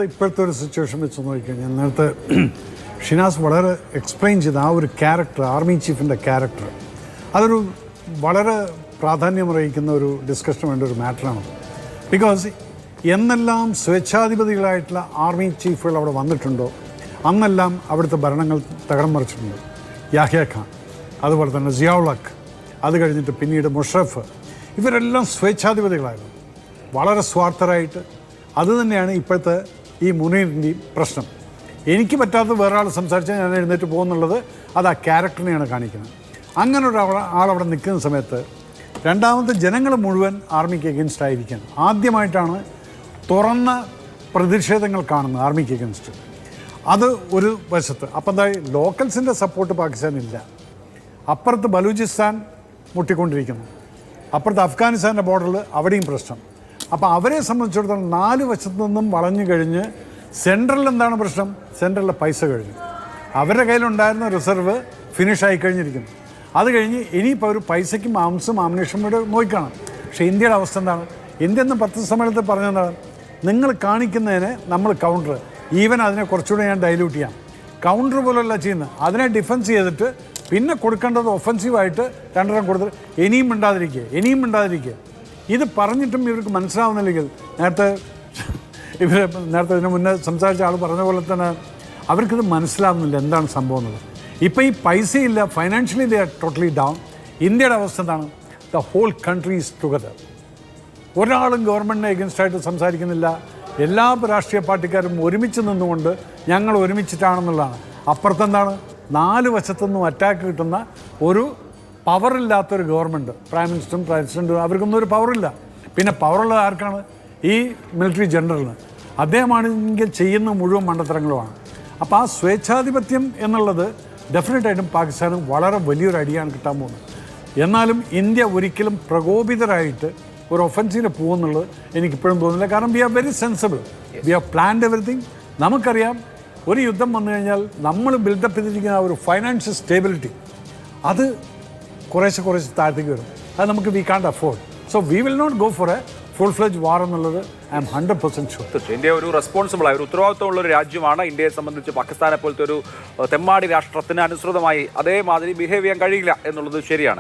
ഇപ്പോഴത്തെ ഒരു സിറ്റുവേഷൻ വെച്ച് നോക്കിക്കഴിഞ്ഞാൽ നേരത്തെ ഷിനാസ് വളരെ എക്സ്പ്ലെയിൻ ചെയ്ത ആ ഒരു ക്യാരക്ടർ, ആർമി ചീഫിൻ്റെ ക്യാരക്ടർ, അതൊരു വളരെ പ്രാധാന്യമർഹിക്കുന്ന ഒരു ഡിസ്കഷന് വേണ്ട ഒരു മാറ്ററാണ്. ബിക്കോസ് എന്നെല്ലാം സ്വേച്ഛാധിപതികളായിട്ടുള്ള ആർമി ചീഫുകൾ അവിടെ വന്നിട്ടുണ്ടോ അന്നെല്ലാം അവിടുത്തെ ഭരണങ്ങൾ തകടം മറിച്ചിട്ടുണ്ട്. യാഹ്യ ഖാൻ, അതുപോലെ തന്നെ സിയാഉൽ ഹക്ക്, അത് കഴിഞ്ഞിട്ട് പിന്നീട് മുഷറഫ്, ഇവരെല്ലാം സ്വേച്ഛാധിപതികളായിരുന്നു, വളരെ സ്വാർത്ഥരായിട്ട്. അതുതന്നെയാണ് ഇപ്പോഴത്തെ ഈ മുനീറിൻ്റെയും പ്രശ്നം. എനിക്ക് പറ്റാത്ത വേറെ ആൾ സംസാരിച്ചാൽ ഞാൻ എഴുന്നേറ്റ് പോകുന്നുള്ളത് അത് ആ ക്യാരക്ടറിനെയാണ് കാണിക്കുന്നത്. അങ്ങനെ ഒരു ആളവിടെ നിൽക്കുന്ന സമയത്ത് രണ്ടാമത്തെ ജനങ്ങൾ മുഴുവൻ ആർമിക്ക് എഗൻസ്റ്റ് ആയിരിക്കുകയാണ്. ആദ്യമായിട്ടാണ് തുറന്ന പ്രതിഷേധങ്ങൾ കാണുന്നത് ആർമിക്ക് എഗൻസ്റ്റ്. അത് ഒരു വശത്ത്. അപ്പം എന്താ, ലോക്കൽസിൻ്റെ സപ്പോർട്ട് പാകിസ്ഥാനില്ല. അപ്പുറത്ത് ബലൂചിസ്ഥാൻ മുട്ടിക്കൊണ്ടിരിക്കുന്നു, അപ്പുറത്ത് അഫ്ഗാനിസ്ഥാൻ്റെ ബോർഡറിൽ അവിടെയും പ്രശ്നം. അപ്പോൾ അവരെ സംബന്ധിച്ചിടത്തോളം 4 വശത്തു നിന്നും വളഞ്ഞു കഴിഞ്ഞ് സെൻട്രലിൽ എന്താണ് പ്രശ്നം? സെൻട്രലിലെ പൈസ കഴിഞ്ഞു, അവരുടെ കയ്യിലുണ്ടായിരുന്ന റിസർവ് ഫിനിഷ് ആയി കഴിഞ്ഞിരിക്കുന്നു. അത് കഴിഞ്ഞ് ഇനിയിപ്പോൾ അവർ പൈസയ്ക്കും ആംസും ആമിനേഷനും കൂടെ നോക്കിക്കാണാം. പക്ഷേ ഇന്ത്യയുടെ അവസ്ഥ എന്താണ്? ഇന്ത്യ എന്ന് പത്രസമ്മേളനത്തിൽ പറഞ്ഞെന്താണ്, നിങ്ങൾ കാണിക്കുന്നതിന് നമ്മൾ കൗണ്ടർ, ഈവൻ അതിനെ കുറച്ചുകൂടെ ഞാൻ ഡൈല്യൂട്ട് ചെയ്യാം, കൗണ്ടർ പോലെയല്ല ചെയ്യുന്നത്, അതിനെ ഡിഫെൻസ് ചെയ്തിട്ട് പിന്നെ കൊടുക്കേണ്ടത് ഒഫൻസീവായിട്ട് 2 കൊടുത്തിട്ട് ഇനിയും മിണ്ടാതിരിക്കുക. ഇത് പറഞ്ഞിട്ടും ഇവർക്ക് മനസ്സിലാവുന്നില്ലെങ്കിൽ, നേരത്തെ ഇതിന് മുന്നേ സംസാരിച്ച ആൾ പറഞ്ഞ പോലെ തന്നെ അവർക്കിത് മനസ്സിലാവുന്നില്ല എന്താണ് സംഭവം എന്നുള്ളത്. ഇപ്പോൾ ഈ പൈസയില്ല, financially they are totally down. ഇന്ത്യയുടെ അവസ്ഥ എന്താണ്? The whole country is together. ഒരാളും ഗവൺമെൻറ്റിനെ എഗൻസ്റ്റായിട്ട് സംസാരിക്കുന്നില്ല. എല്ലാ രാഷ്ട്രീയ പാർട്ടിക്കാരും ഒരുമിച്ച് നിന്നുകൊണ്ട് ഞങ്ങൾ ഒരുമിച്ചിട്ടാണെന്നുള്ളതാണ്. അപ്പുറത്തെന്താണ്, 4 വശത്തുനിന്നും അറ്റാക്ക് കിട്ടുന്ന ഒരു പവറില്ലാത്തൊരു ഗവൺമെൻറ്, പ്രൈം മിനിസ്റ്ററും പ്രസിഡൻറ്റും, അവർക്കൊന്നും ഒരു പവറില്ല. പിന്നെ പവറുള്ളത് ആർക്കാണ്? ഈ മിലിറ്ററി ജനറലിന്. അദ്ദേഹമാണെങ്കിൽ ചെയ്യുന്ന മുഴുവൻ മണ്ടത്തരങ്ങളുമാണ്. അപ്പോൾ ആ സ്വേച്ഛാധിപത്യം എന്നുള്ളത് ഡെഫിനറ്റായിട്ടും പാകിസ്ഥാന് വളരെ വലിയൊരു അടിയാണ് കിട്ടാൻ പോകുന്നത്. എന്നാലും ഇന്ത്യ ഒരിക്കലും പ്രകോപിതരായിട്ട് ഒരു ഒഫൻസീവിന് പോകുമെന്നുള്ളത് എനിക്കിപ്പോഴും തോന്നുന്നില്ല. കാരണം we are very sensible, we are planned everything. നമുക്കറിയാം ഒരു യുദ്ധം വന്നു കഴിഞ്ഞാൽ നമ്മൾ ബിൽഡപ്പ് ചെയ്തിരിക്കുന്ന ആ ഒരു ഫൈനാൻഷ്യൽ സ്റ്റേബിലിറ്റി അത് കുറേശ്ശെ താഴത്തേക്ക് വരും. അത് നമുക്ക് we can't afford. So we will not go for a full fledge war എന്നുള്ളത് ഐ എം 100% ഷുവർ. ഇന്ത്യ ഒരു റെസ്പോൺസിബിളായ ഒരു ഉത്തരവാദിത്തമുള്ള ഒരു രാജ്യമാണ്. ഇന്ത്യയെ സംബന്ധിച്ച് പാകിസ്ഥാനെ പോലത്തെ ഒരു തെമ്മാടി രാഷ്ട്രത്തിന് അനുസൃതമായി അതേമാതിരി ബിഹേവ് ചെയ്യാൻ കഴിയില്ല എന്നുള്ളത് ശരിയാണ്.